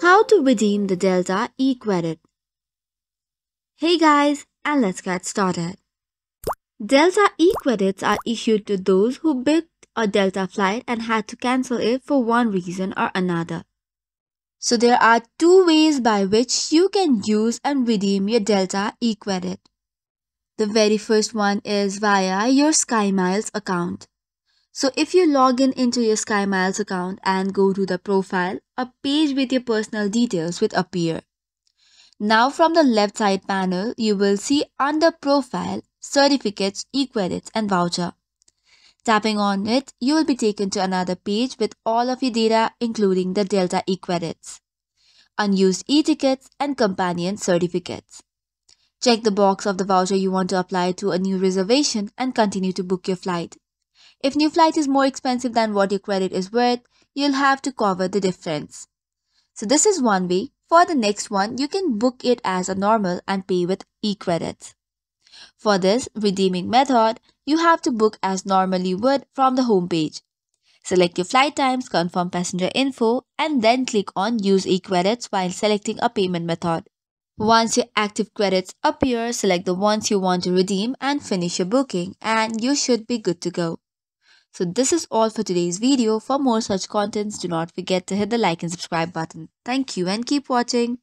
How to redeem the Delta eCredit. Hey guys, and let's get started. Delta eCredits are issued to those who booked a Delta flight and had to cancel it for one reason or another. So there are two ways by which you can use and redeem your Delta eCredit. The very first one is via your SkyMiles account. So if you log in into your SkyMiles account and go to the profile, a page with your personal details will appear. Now from the left side panel, you will see under Profile, Certificates, eCredits and Voucher. Tapping on it, you will be taken to another page with all of your data including the Delta eCredits, unused e-tickets and companion certificates. Check the box of the voucher you want to apply to a new reservation and continue to book your flight. If new flight is more expensive than what your credit is worth, you'll have to cover the difference. So this is one way. For the next one, you can book it as a normal and pay with eCredits. For this redeeming method, you have to book as normal you would from the home page. Select your flight times, confirm passenger info, and then click on Use eCredits while selecting a payment method. Once your active credits appear, select the ones you want to redeem and finish your booking, and you should be good to go. So this is all for today's video. For more such contents, do not forget to hit the like and subscribe button. Thank you and keep watching.